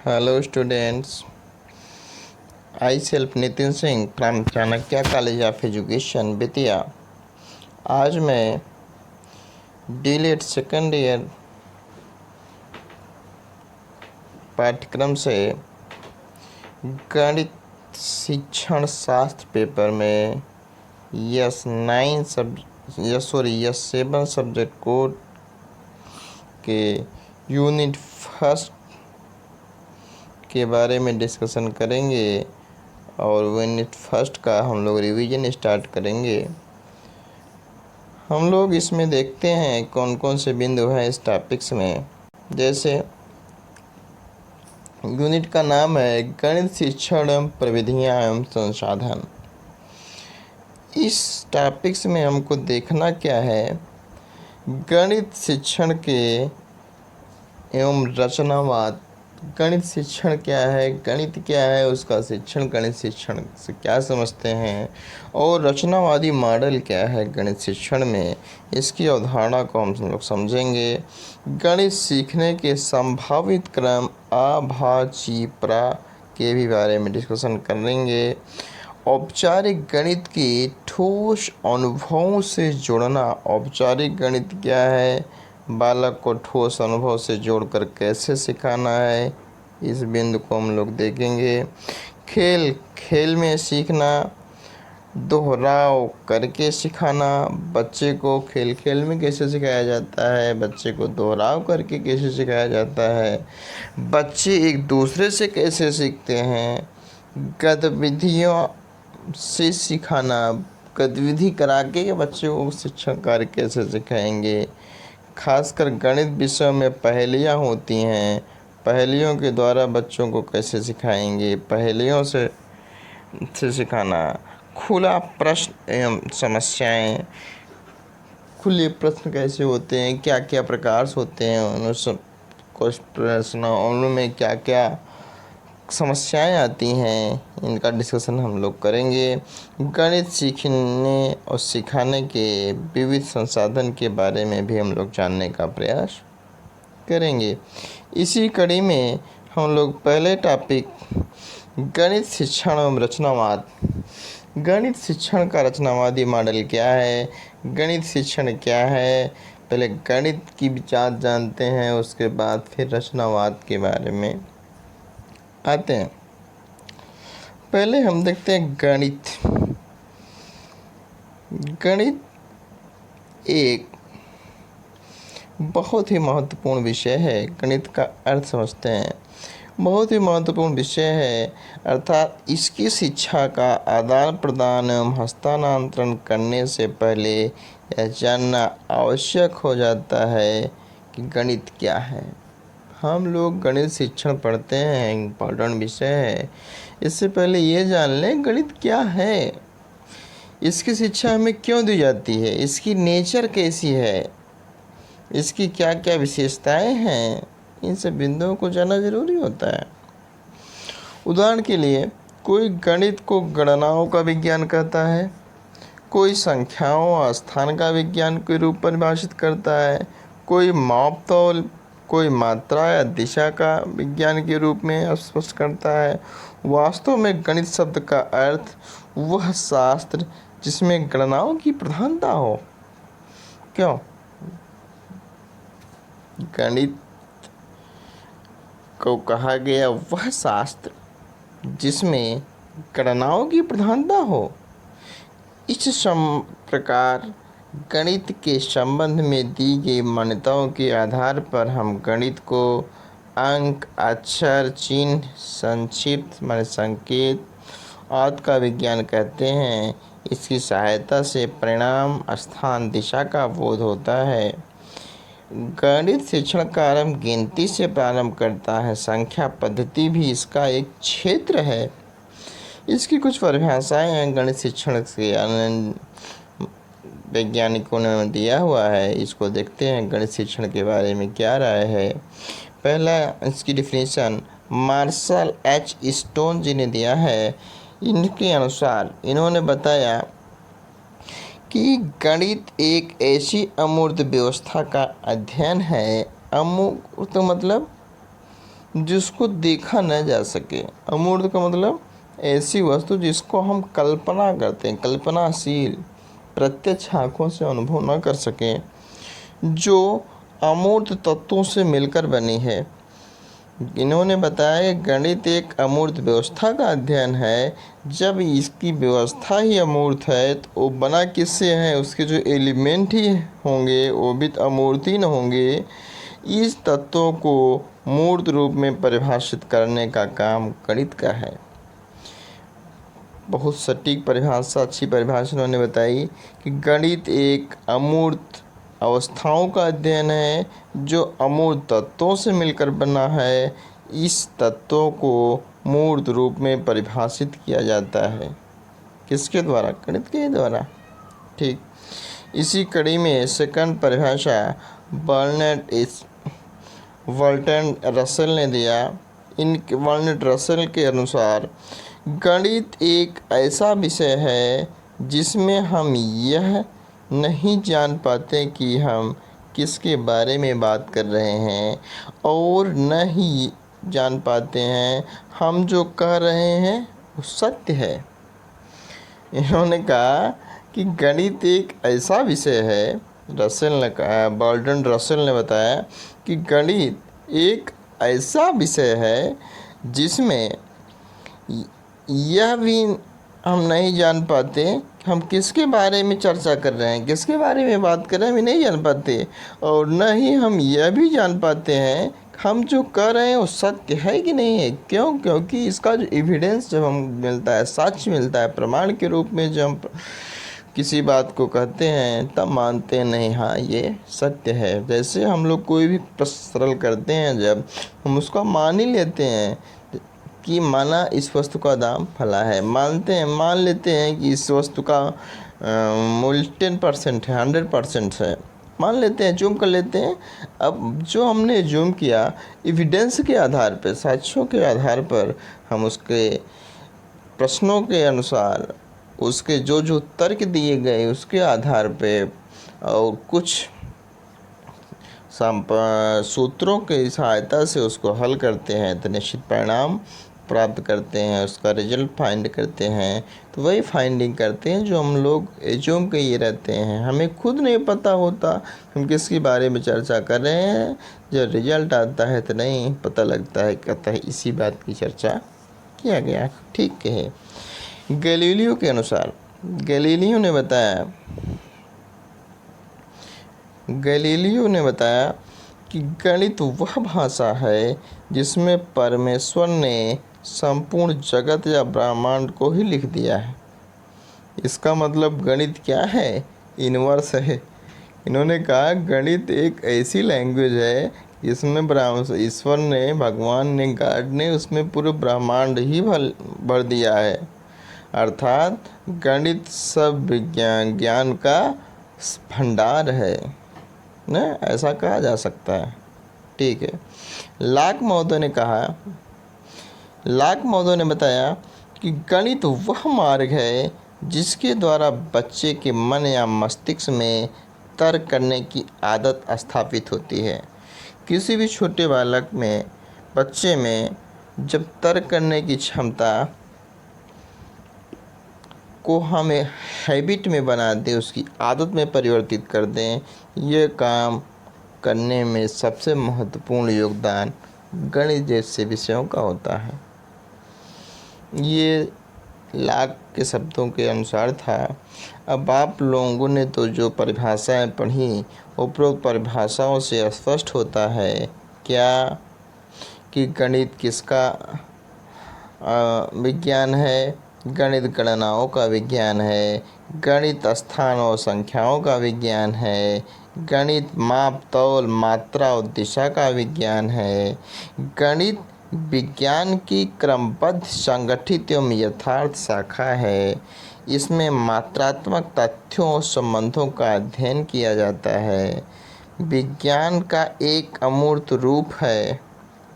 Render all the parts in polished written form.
Hello students, I self Nitin Singh from Chanakya college of education Bettiah. आज मैं डीलेट second year पाठ्यक्रम से गणित शिक्षण शास्त्र पेपर में यस 7 सब्जेक्ट कोड के यूनिट फर्स्ट के बारे में डिस्कशन करेंगे और यूनिट फर्स्ट का हम लोग रिवीजन स्टार्ट करेंगे। हम लोग इसमें देखते हैं कौन कौन से बिंदु हैं इस टॉपिक्स में। जैसे यूनिट का नाम है गणित शिक्षण एवं प्रविधियाँ एवं संसाधन। इस टॉपिक्स में हमको देखना क्या है, गणित शिक्षण के एवं रचनावाद। गणित शिक्षण क्या है, गणित क्या है, उसका शिक्षण, गणित शिक्षण से क्या समझते हैं, और रचनावादी मॉडल क्या है गणित शिक्षण में, इसकी अवधारणा को हम लोग समझेंगे। गणित सीखने के संभावित क्रम आ भा ची प्रा के भी बारे में डिस्कशन करेंगे। औपचारिक गणित की ठोस अनुभवों से जुड़ना। औपचारिक गणित क्या है, बालक को ठोस अनुभव से जोड़कर कैसे सिखाना है, इस बिंदु को हम लोग देखेंगे। खेल में सीखना, दोहराव करके सिखाना। बच्चे को खेल में कैसे सिखाया जाता है, बच्चे को दोहराव करके कैसे सिखाया जाता है, बच्चे एक दूसरे से कैसे सीखते हैं। गतिविधियों से सिखाना, गतिविधि करा के बच्चे को शिक्षण कार्य कैसे सिखाएंगे। खासकर गणित विषयों में पहेलियाँ होती हैं, पहेलियों के द्वारा बच्चों को कैसे सिखाएंगे, पहेलियों से सिखाना। खुला प्रश्न एवं समस्याएं। खुले प्रश्न कैसे होते हैं, क्या क्या प्रकार होते हैं, उनमें क्या क्या समस्याएं आती हैं, इनका डिस्कशन हम लोग करेंगे। गणित सीखने और सिखाने के विविध संसाधन के बारे में भी हम लोग जानने का प्रयास करेंगे। इसी कड़ी में हम लोग पहले टॉपिक गणित शिक्षण एवं रचनावाद। गणित शिक्षण का रचनावादी मॉडल क्या है, गणित शिक्षण क्या है, पहले गणित की विचार जानते हैं, उसके बाद फिर रचनावाद के बारे में आते हैं। पहले हम देखते हैं गणित। गणित एक बहुत ही महत्वपूर्ण विषय है। गणित का अर्थ समझते हैं, बहुत ही महत्वपूर्ण विषय है, अर्थात इसकी शिक्षा का आदान प्रदान एवं हस्तांतरण करने से पहले यह जानना आवश्यक हो जाता है कि गणित क्या है। हम लोग गणित शिक्षण पढ़ते हैं, इम्पोर्टेंट विषय है। इससे पहले ये जान लें गणित क्या है, इसकी शिक्षा हमें क्यों दी जाती है, इसकी नेचर कैसी है, इसकी क्या क्या विशेषताएं हैं, इन सब बिंदुओं को जानना जरूरी होता है। उदाहरण के लिए कोई गणित को गणनाओं का विज्ञान कहता है, कोई संख्याओं और स्थान का विज्ञान के रूप में परिभाषित करता है, कोई मापतौल, कोई मात्रा या दिशा का विज्ञान के रूप में स्पष्ट करता है। वास्तव में गणित शब्द का अर्थ वह शास्त्र जिसमें गणनाओं की प्रधानता हो। क्यों? गणित को कहा गया वह शास्त्र जिसमें गणनाओं की प्रधानता हो। इस प्रकार गणित के संबंध में दी गई मान्यताओं के आधार पर हम गणित को अंक, अक्षर, चिन्ह, संक्षिप्त माने संकेत आदि का विज्ञान कहते हैं। इसकी सहायता से परिणाम, स्थान, दिशा का बोध होता है। गणित शिक्षण का आरंभ गिनती से प्रारंभ करता है। संख्या पद्धति भी इसका एक क्षेत्र है। इसकी कुछ परिभाषाएं हैं गणित शिक्षण के वैज्ञानिकों ने दिया हुआ है। इसको देखते हैं गणित शिक्षण के बारे में क्या राय है। पहला इसकी डिफिनीशन मार्शल एच स्टोन जी ने दिया है। इनके अनुसार इन्होंने बताया कि गणित एक ऐसी अमूर्त व्यवस्था का अध्ययन है। अमूर्त मतलब जिसको देखा न जा सके। अमूर्त का मतलब ऐसी वस्तु जिसको हम कल्पना करते हैं, कल्पनाशील, प्रत्यक्ष आँखों से अनुभव न कर सकें, जो अमूर्त तत्वों से मिलकर बनी है। इन्होंने बताया कि गणित एक अमूर्त व्यवस्था का अध्ययन है। जब इसकी व्यवस्था ही अमूर्त है तो वो बना किससे है, उसके जो एलिमेंट ही होंगे वो भी अमूर्त ही न होंगे। इस तत्वों को मूर्त रूप में परिभाषित करने का काम गणित का है। बहुत सटीक परिभाषा, अच्छी परिभाषा उन्होंने बताई कि गणित एक अमूर्त अवस्थाओं का अध्ययन है जो अमूर्त तत्वों से मिलकर बना है। इस तत्वों को मूर्त रूप में परिभाषित किया जाता है। किसके द्वारा? गणित के द्वारा। ठीक, इसी कड़ी में सेकंड परिभाषा बर्ट्रैंड रसेल ने दिया। बर्ट्रैंड रसेल के अनुसार गणित एक ऐसा विषय है जिसमें हम यह नहीं जान पाते कि हम किसके बारे में बात कर रहे हैं और न ही जान पाते हैं हम जो कह रहे हैं वो सत्य है। इन्होंने कहा कि गणित एक ऐसा विषय है, रसेल ने कहा, बर्ट्रैंड रसेल ने बताया कि गणित एक ऐसा विषय है जिसमें यह भी हम नहीं जान पाते हम किसके बारे में चर्चा कर रहे हैं, किसके बारे में बात कर रहे हैं, हम नहीं जान पाते, और न ही हम यह भी जान पाते हैं हम जो कर रहे हैं वो सत्य है कि नहीं है। क्यों? क्योंकि इसका जो एविडेंस जब हम मिलता है, साक्ष्य मिलता है, प्रमाण के रूप में जब हम किसी बात को कहते हैं तब मानते हैं नहीं, हाँ ये सत्य है। जैसे हम लोग कोई भी प्रश्न सरल करते हैं, जब हम उसका मान ही लेते हैं कि माना इस वस्तु का दाम फला है, मान लेते हैं कि इस वस्तु का मूल्य 10% है, 100% है, मान लेते हैं, जूम कर लेते हैं। अब जो हमने जूम किया एविडेंस के आधार पर, साक्ष्यों के आधार पर, हम उसके प्रश्नों के अनुसार, उसके जो तर्क दिए गए उसके आधार पे और कुछ सूत्रों की सहायता से उसको हल करते हैं तो निश्चित परिणाम प्राप्त करते हैं, उसका रिजल्ट फाइंड करते हैं। तो वही फाइंडिंग करते हैं जो हम लोग एज्यूम किए रहते हैं। हमें खुद नहीं पता होता हम किसके बारे में चर्चा कर रहे हैं, जब रिजल्ट आता है तो नहीं पता लगता है, कहता है इसी बात की चर्चा किया गया। ठीक है। गैलीलियो के अनुसार, गैलीलियो ने बताया कि गणित वह भाषा है जिसमें परमेश्वर ने संपूर्ण जगत या ब्रह्मांड को ही लिख दिया है। इसका मतलब गणित क्या है? इनवर्स है। इन्होंने कहा गणित एक ऐसी लैंग्वेज है जिसमें ईश्वर ने, भगवान ने, गॉड ने उसमें पूरे ब्रह्मांड ही भर दिया है। अर्थात गणित सब ज्ञान का भंडार है ना, ऐसा कहा जा सकता है। ठीक है। लाक महोदय ने बताया कि गणित वह मार्ग है जिसके द्वारा बच्चे के मन या मस्तिष्क में तर्क करने की आदत स्थापित होती है। किसी भी छोटे बच्चे में जब तर्क करने की क्षमता को हमें हैबिट में बना दें, उसकी आदत में परिवर्तित कर दें, ये काम करने में सबसे महत्वपूर्ण योगदान गणित जैसे विषयों का होता है। ये लाक के शब्दों के अनुसार था। अब आप लोगों ने तो जो परिभाषाएं पढ़ी, उपरोक्त परिभाषाओं से स्पष्ट होता है क्या कि गणित किसका विज्ञान है? गणित गणनाओं का विज्ञान है। गणित स्थान और संख्याओं का विज्ञान है। गणित माप, तौल, मात्रा और दिशा का विज्ञान है। गणित विज्ञान की क्रमबद्ध, संगठित एवं यथार्थ शाखा है। इसमें मात्रात्मक तथ्यों और संबंधों का अध्ययन किया जाता है। विज्ञान का एक अमूर्त रूप है।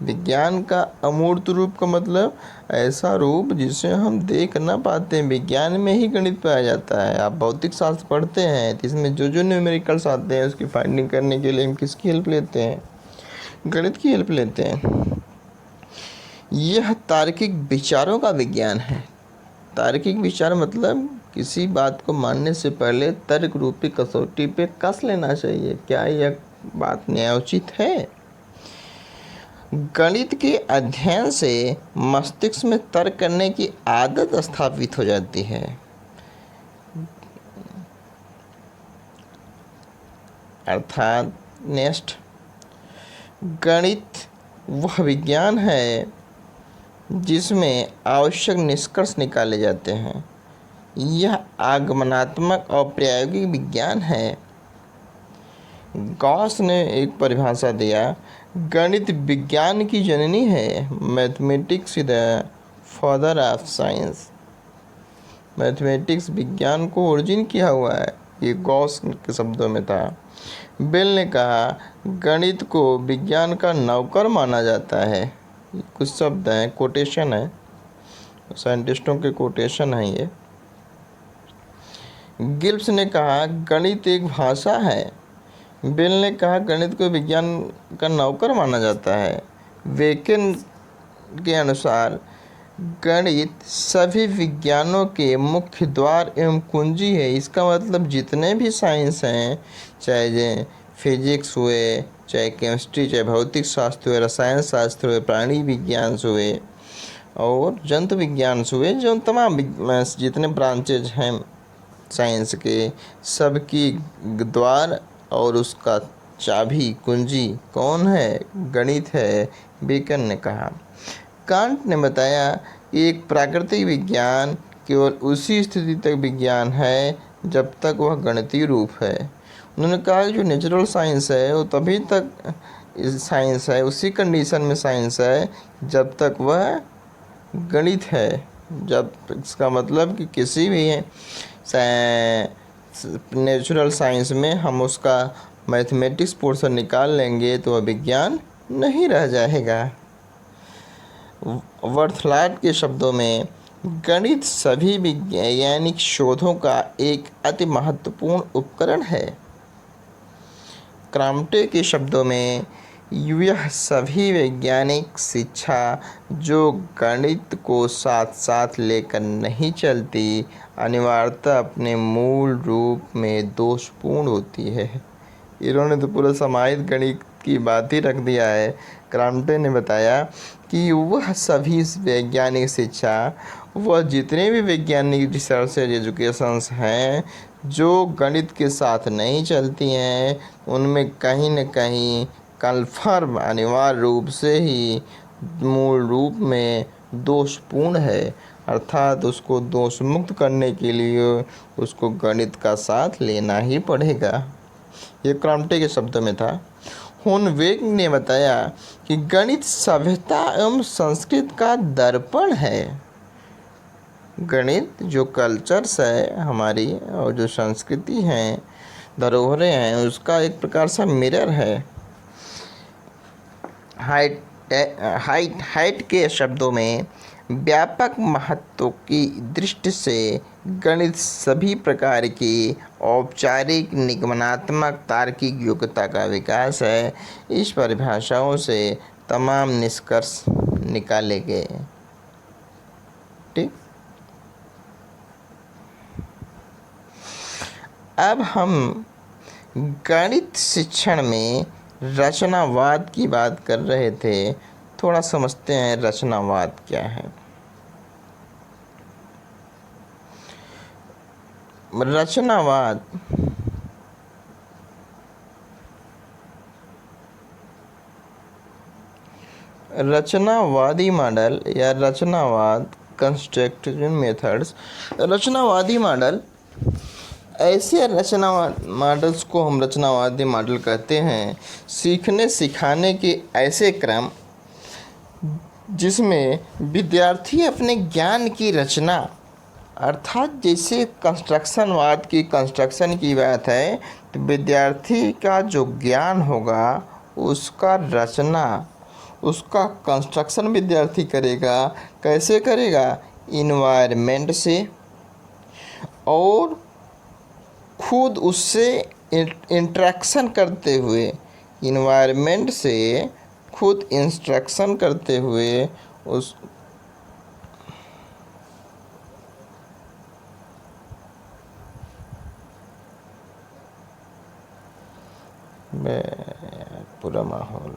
विज्ञान का अमूर्त रूप का मतलब ऐसा रूप जिसे हम देख ना पाते हैं। विज्ञान में ही गणित पाया जाता है। आप भौतिक शास्त्र पढ़ते हैं तो इसमें जो न्यूमेरिकल्स आते हैं उसकी फाइंडिंग करने के लिए हम किसकी हेल्प लेते हैं? गणित की हेल्प लेते हैं। यह तार्किक विचारों का विज्ञान है। तार्किक विचार मतलब किसी बात को मानने से पहले तर्क रूपी कसौटी पे कस लेना चाहिए, क्या यह बात न्यायोचित है। गणित के अध्ययन से मस्तिष्क में तर्क करने की आदत स्थापित हो जाती है। अर्थात नेक्स्ट, गणित वह विज्ञान है जिसमें आवश्यक निष्कर्ष निकाले जाते हैं। यह आगमनात्मक और प्रायोगिक विज्ञान है। गॉस ने एक परिभाषा दिया, गणित विज्ञान की जननी है। Mathematics is the father of science. Mathematics विज्ञान को ओरिजिन किया हुआ है, ये गॉस के शब्दों में था। बेल ने कहा, गणित को विज्ञान का नौकर माना जाता है। कुछ शब्द हैं, कोटेशन है, साइंटिस्टों के कोटेशन है ये। गिब्स ने कहा, गणित एक भाषा है। बेल ने कहा, गणित को विज्ञान का नौकर माना जाता है। वेकेन के अनुसार गणित सभी विज्ञानों के मुख्य द्वार एवं कुंजी है। इसका मतलब जितने भी साइंस हैं, चाहे फिजिक्स हुए, चाहे केमिस्ट्री, चाहे भौतिक शास्त्र हुए, रसायन शास्त्र हुए, प्राणी विज्ञान हुए और जंतु विज्ञान हुए, जो तमाम जितने ब्रांचेज हैं साइंस के, सबकी द्वार और उसका चाबी कुंजी कौन है? गणित है, बेकन ने कहा। कांट ने बताया कि एक प्राकृतिक विज्ञान केवल उसी स्थिति तक विज्ञान है जब तक वह गणितीय रूप है। उन्होंने कहा कि जो नेचुरल साइंस है वो तभी तक साइंस है, उसी कंडीशन में साइंस है जब तक वह गणित है। जब इसका मतलब कि किसी भी नेचुरल साइंस में हम उसका मैथमेटिक्स पोर्शन निकाल लेंगे तो वह विज्ञान नहीं रह जाएगा। वर्थलाट के शब्दों में गणित सभी वैज्ञानिक शोधों का एक अति महत्वपूर्ण उपकरण है। क्राम्टे के शब्दों में यह सभी वैज्ञानिक शिक्षा जो गणित को साथ साथ लेकर नहीं चलती, अनिवार्यतः अपने मूल रूप में दोषपूर्ण होती है। इन्होंने तो पूरा समाहित गणित की बात ही रख दिया है। क्राम्टे ने बताया कि वह सभी वैज्ञानिक शिक्षा, वह जितने भी वैज्ञानिक रिसर्च एजुकेशंस हैं जो गणित के साथ नहीं चलती हैं, उनमें कहीं न कहीं कन्फर्म अनिवार्य रूप से ही मूल रूप में दोषपूर्ण है। अर्थात उसको दोष मुक्त करने के लिए उसको गणित का साथ लेना ही पड़ेगा। ये क्राम्टे के शब्दों में था। होनवेग ने बताया कि गणित सभ्यता एवं संस्कृति का दर्पण है। गणित जो कल्चर्स है हमारी और जो संस्कृति हैं, धरोहरें हैं, उसका एक प्रकार सा मिरर है। हाइट के शब्दों में व्यापक महत्व की दृष्टि से गणित सभी प्रकार की औपचारिक निगमनात्मक तार्किक योग्यता का विकास है। इस परिभाषाओं से तमाम निष्कर्ष निकाले गए। ठीक, अब हम गणित शिक्षण में रचनावाद की बात कर रहे थे। थोड़ा समझते हैं रचनावाद क्या है। रचनावाद रचनावादी मॉडल या रचनावाद कंस्ट्रक्टिव मेथड्स। रचनावादी मॉडल, ऐसे रचनावाद मॉडल्स को हम रचनावादी मॉडल कहते हैं, सीखने सिखाने के ऐसे क्रम जिसमें विद्यार्थी अपने ज्ञान की रचना, अर्थात जैसे कंस्ट्रक्शनवाद की कंस्ट्रक्शन की बात है, तो विद्यार्थी का जो ज्ञान होगा उसका रचना, उसका कंस्ट्रक्शन विद्यार्थी करेगा। कैसे करेगा? इन्वायरमेंट से, और खुद उससे इंटरेक्शन करते हुए, इन्वायरमेंट से खुद इंस्ट्रक्शन करते हुए उस पूरा माहौल